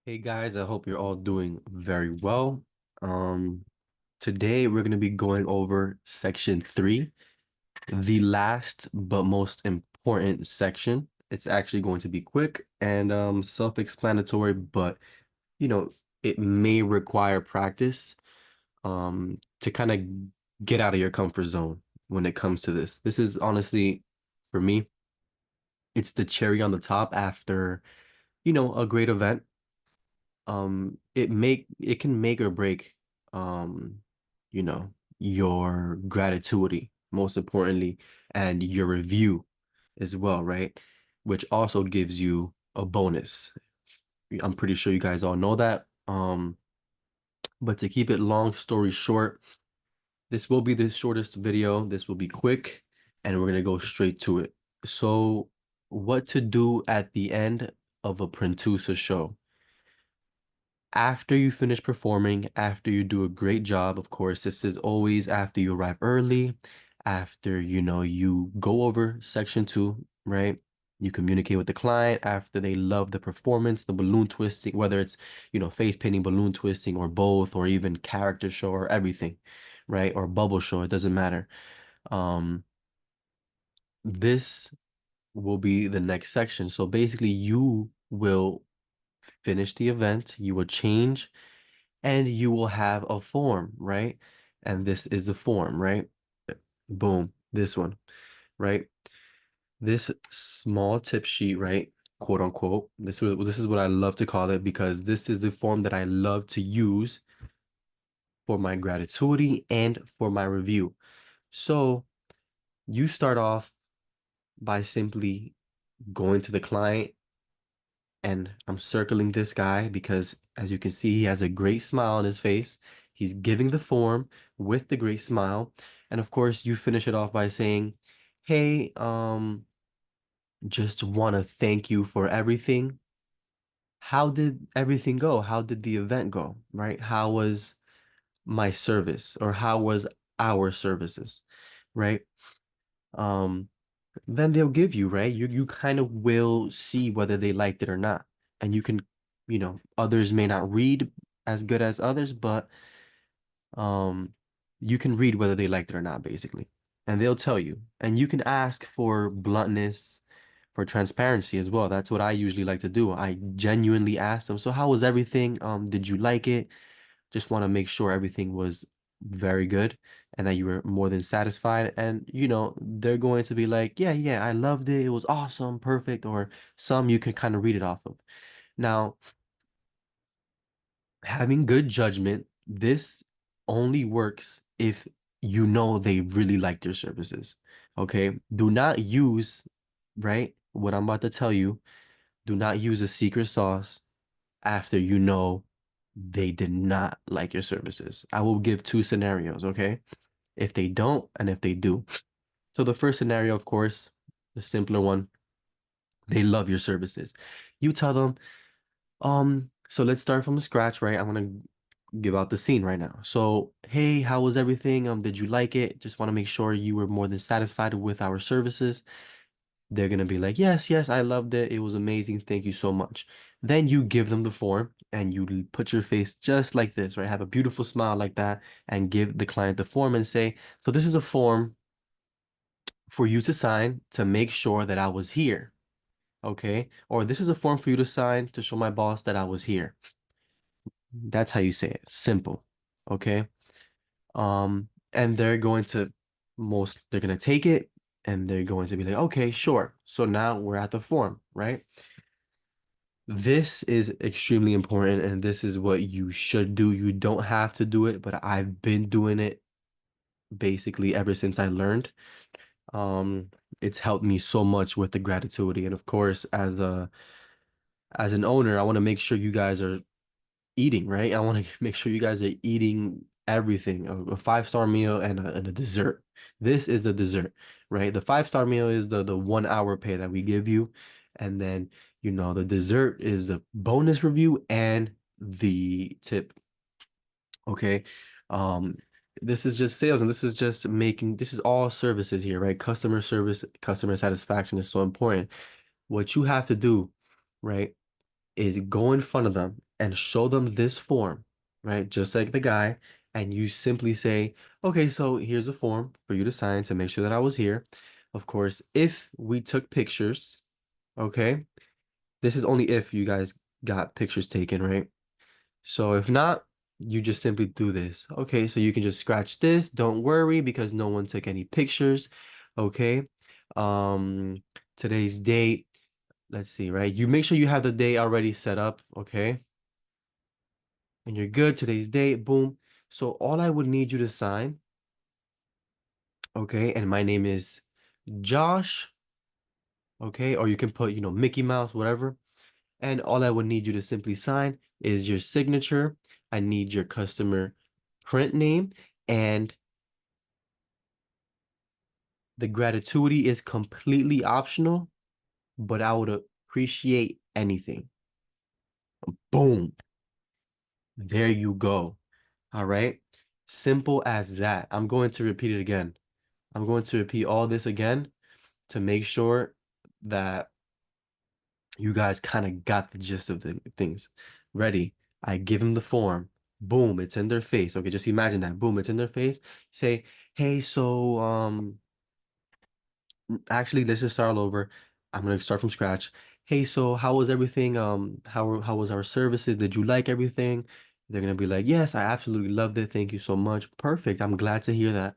Hey guys, I hope you're all doing very well. Um, Today we're going to be going over section 3, the last but most important section. It's actually going to be quick and self-explanatory, but you know, it may require practice to kind of get out of your comfort zone when it comes to this. This is honestly, for me, it's the cherry on the top after, a great event. It can make or break um your gratitude, most importantly, and your review as well, right? Which also gives you a bonus. I'm pretty sure you guys all know that. But to keep it long story short, this will be the shortest video. This will be quick, and we're gonna go straight to it. So what to do at the end of a Prentusa show? After you finish performing, after you do a great job, of course, this is always after you arrive early, after you go over section 2, right? You communicate with the client after they love the performance, the balloon twisting, whether it's, face painting, balloon twisting, or both, or even character show or everything, right? Or bubble show, it doesn't matter. Um, this will be the next section. So basically, you will finish the event, you will change, and you will have a form, right? And this is the form, right? Boom, this one, right? This small tip sheet, right? Quote unquote. This is what I love to call it because this is the form that I love to use for my gratitude and for my review. So you start off by simply going to the client, and I'm circling this guy because, as you can see, he has a great smile on his face. He's giving the form with the great smile. And of course, you finish it off by saying, "Hey, just want to thank you for everything. How did everything go? How did the event go? Right? How was my service, or how was our services? Right? Um, then they'll give you, right? You kind of will see whether they liked it or not. And you can, others may not read as good as others, but um you can read whether they liked it or not, basically. And they'll tell you. And you can ask for bluntness, for transparency as well. That's what I usually like to do. I genuinely ask them, so how was everything? Did you like it? Just want to make sure everything was very good and that you were more than satisfied. And, they're going to be like, yeah, yeah, I loved it. It was awesome, perfect. Or some you can kind of read it off of. Now, having good judgment, this only works if you know they really like your services. Okay. Do not use, right? What I'm about to tell you, do not use a secret sauce after you know they did not like your services. I will give two scenarios, okay? If they don't and if they do. So the first scenario, of course, the simpler one, they love your services. You tell them, so let's start from scratch, right? I'm gonna give out the scene right now. So, hey, how was everything? Did you like it? Just want to make sure you were more than satisfied with our services. They're gonna be like, yes, yes, I loved it. It was amazing. Thank you so much. Then you give them the form and you put your face just like this, right? Have a beautiful smile like that and give the client the form and say, so this is a form for you to sign to make sure that I was here. Okay. Or this is a form for you to sign to show my boss that I was here. That's how you say it. Simple. Okay. And they're gonna take it and they're going to be like, okay, sure. So now we're at the form, right? This is extremely important, and this is what you should do. You don't have to do it, but I've been doing it basically ever since I learned. Um, it's helped me so much with the gratitude. And of course, as an owner, I want to make sure you guys are eating, right? I want to make sure you guys are eating everything, a five-star meal and a dessert. This is a dessert, right? The five-star meal is the 1 hour pay that we give you. And then, the dessert is the bonus review and the tip. Okay. Um, this is just sales, and this is all services here, right? Customer service, customer satisfaction is so important. What you have to do, right? is go in front of them and show them this form, right? Just like the guy, and you simply say, okay, so here's a form for you to sign to make sure that I was here. Of course, if we took pictures, okay, this is only if you guys got pictures taken, right? So if not, you just simply do this. Okay, so you can just scratch this. Don't worry because no one took any pictures. Okay. Um, today's date. Let's see, right? You make sure you have the day already set up, okay? And you're good. Today's date, boom. So all I would need you to sign, okay? And my name is Josh, okay? Or you can put, Mickey Mouse, whatever. And all I would need you to simply sign is your signature. I need your customer print name, and the gratuity is completely optional, but I would appreciate anything. Boom. There you go. All right. Simple as that. I'm going to repeat it again. I'm going to repeat all this again to make sure that you guys kind of got the gist of the things. Ready? I give them the form. Boom, it's in their face. Okay, just imagine that. Boom, it's in their face. Say, hey, so actually, let's just start all over. I'm gonna start from scratch. Hey, so how was everything? How was our services? Did you like everything? They're gonna be like, yes, I absolutely loved it. Thank you so much. Perfect. I'm glad to hear that.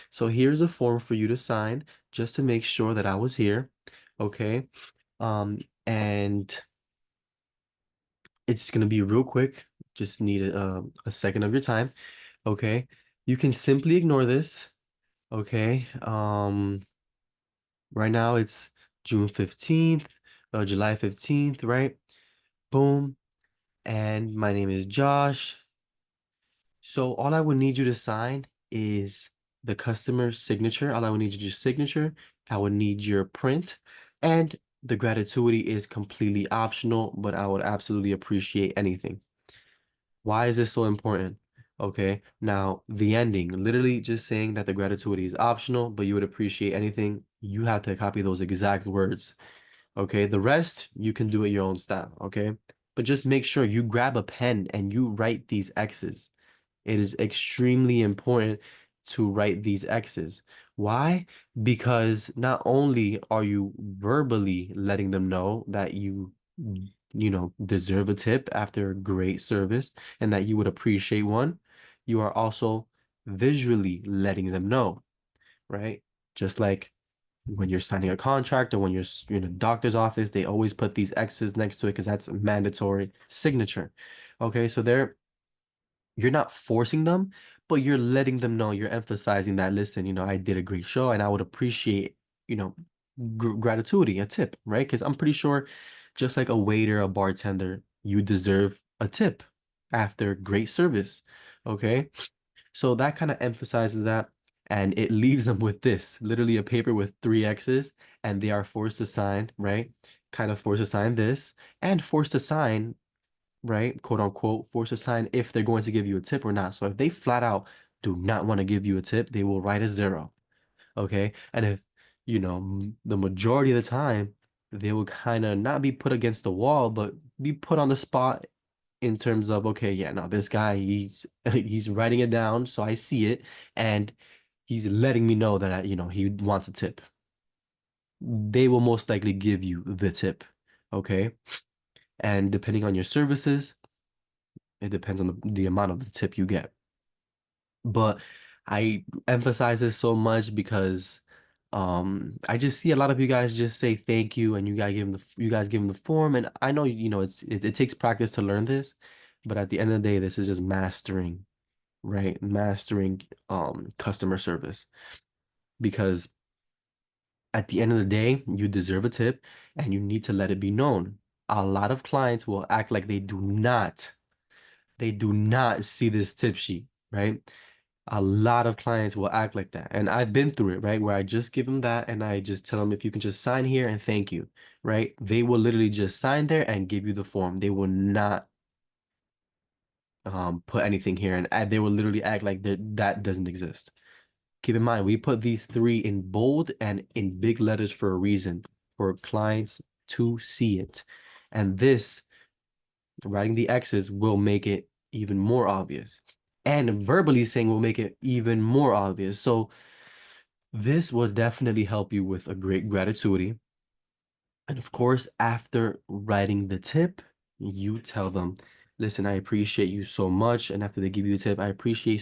So here's a form for you to sign just to make sure that I was here. Okay. And it's gonna be real quick. Just need a second of your time. Okay. You can simply ignore this. Okay. Right now it's June 15th, July 15th, right? Boom. And my name is Josh. So all I would need you to sign is the customer signature. All I would need is your signature. I would need your print. And the gratuity is completely optional, but I would absolutely appreciate anything. Why is this so important? Okay, now the ending, literally just saying that the gratuity is optional, but you would appreciate anything. You have to copy those exact words. Okay, the rest you can do it your own style. Okay, but just make sure you grab a pen and you write these X's. It is extremely important to write these X's. Why? Because not only are you verbally letting them know that you deserve a tip after great service and that you would appreciate one, you are also visually letting them know, right? Just like when you're signing a contract or when you're in a doctor's office, they always put these X's next to it because that's a mandatory signature. Okay, so you're not forcing them, but you're letting them know, you're emphasizing that, listen, I did a great show and I would appreciate, you know, gratitude, a tip, right? Because I'm pretty sure just like a waiter, a bartender, you deserve a tip after great service. Okay. So that kind of emphasizes that. And it leaves them with this, literally a paper with three X's, and they are forced to sign, right? Kind of forced to sign this and forced to sign, right? Quote unquote, forced to sign if they're going to give you a tip or not. So if they flat out do not want to give you a tip, they will write a zero. Okay. And if, the majority of the time, they will kind of not be put against the wall, but be put on the spot in terms of, okay, yeah, no, this guy, he's writing it down, so I see it, and he's letting me know that, he wants a tip. They will most likely give you the tip. Okay. And depending on your services, it depends on the amount of the tip you get. But I emphasize this so much because I just see a lot of you guys just say thank you and you guys give them the form, and I know it takes practice to learn this, but at the end of the day this is just mastering, right? Mastering customer service, because at the end of the day you deserve a tip and you need to let it be known. A lot of clients will act like they do not see this tip sheet, right? A lot of clients will act like that. And I've been through it, right? Where I just give them that and I just tell them, if you can just sign here and thank you, right? They will literally just sign there and give you the form. They will not put anything here, and they will literally act like that doesn't exist. Keep in mind, we put these three in bold and in big letters for a reason, for clients to see it. And this Writing the X's will make it even more obvious. And verbally saying will make it even more obvious. So this will definitely help you with a great gratitude. And of course, after writing the tip, you tell them, listen, I appreciate you so much. And after they give you the tip, I appreciate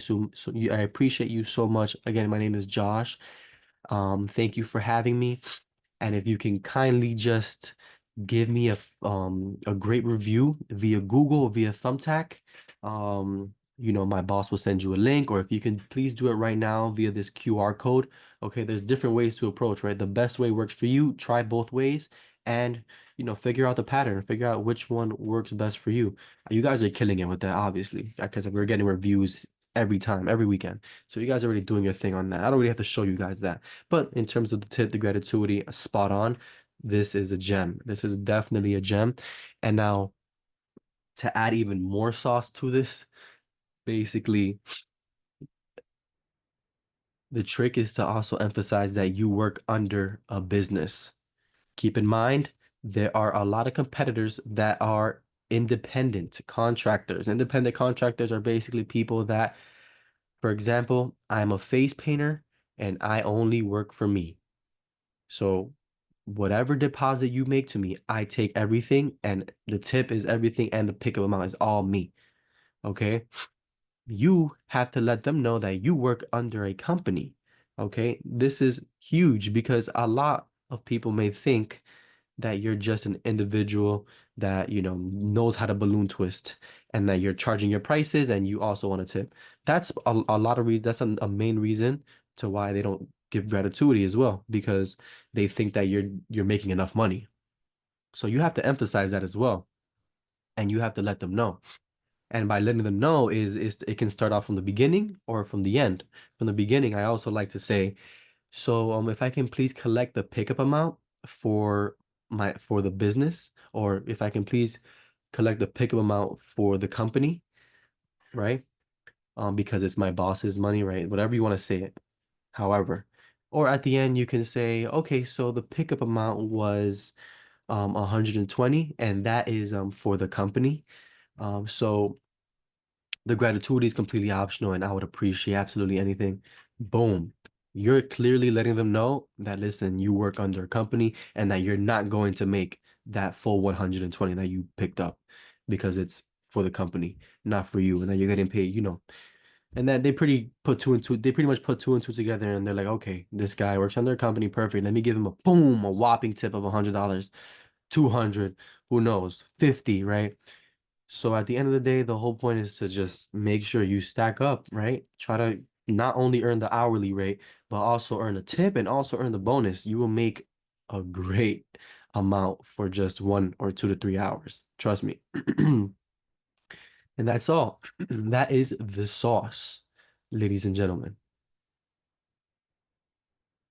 you so much. Again, my name is Josh. Thank you for having me. And if you can kindly just give me a great review via Google, via Thumbtack, my boss will send you a link, or if you can please do it right now via this QR code. Okay, there's different ways to approach, right? The best way works for you. Try both ways and figure out the pattern, figure out which one works best for you. You guys are killing it with that, obviously, because we're getting reviews every time, every weekend. So you guys are already doing your thing on that. I don't really have to show you guys that. But in terms of the tip, the gratitude, spot on. This is a gem. This is definitely a gem. And now to add even more sauce to this, basically, the trick is to also emphasize that you work under a business. Keep in mind, there are a lot of competitors that are independent contractors. Independent contractors are basically people that, for example, I'm a face painter and I only work for me. So whatever deposit you make to me, I take everything and the tip is everything and the pickup amount is all me. Okay. You have to let them know that you work under a company. Okay. This is huge because a lot of people may think that you're just an individual that, knows how to balloon twist and that you're charging your prices and you also want to tip. That's a lot of reasons. That's a main reason to why they don't give gratuity as well, because they think that you're making enough money. So you have to emphasize that as well. And you have to let them know. And by letting them know is it can start off from the beginning or from the end. From the beginning, I also like to say, so if I can please collect the pickup amount for for the business, or if I can please collect the pickup amount for the company, right? Because it's my boss's money, right? Whatever you want to say it. However, or at the end you can say, okay, so the pickup amount was 120 and that is for the company. So the gratuity is completely optional and I would appreciate absolutely anything. Boom. You're clearly letting them know that, listen, you work under a company and that you're not going to make that full 120 that you picked up because it's for the company, not for you. And that you're getting paid, and that they pretty much put two and two together and they're like, okay, this guy works under a company, perfect. Let me give him a whopping tip of $100, 200, who knows, 50, right? So at the end of the day, the whole point is to just make sure you stack up, right? Try to not only earn the hourly rate, but also earn a tip and also earn the bonus. You will make a great amount for just 1 or 2 to 3 hours. Trust me. And that's all. That is the sauce, ladies and gentlemen.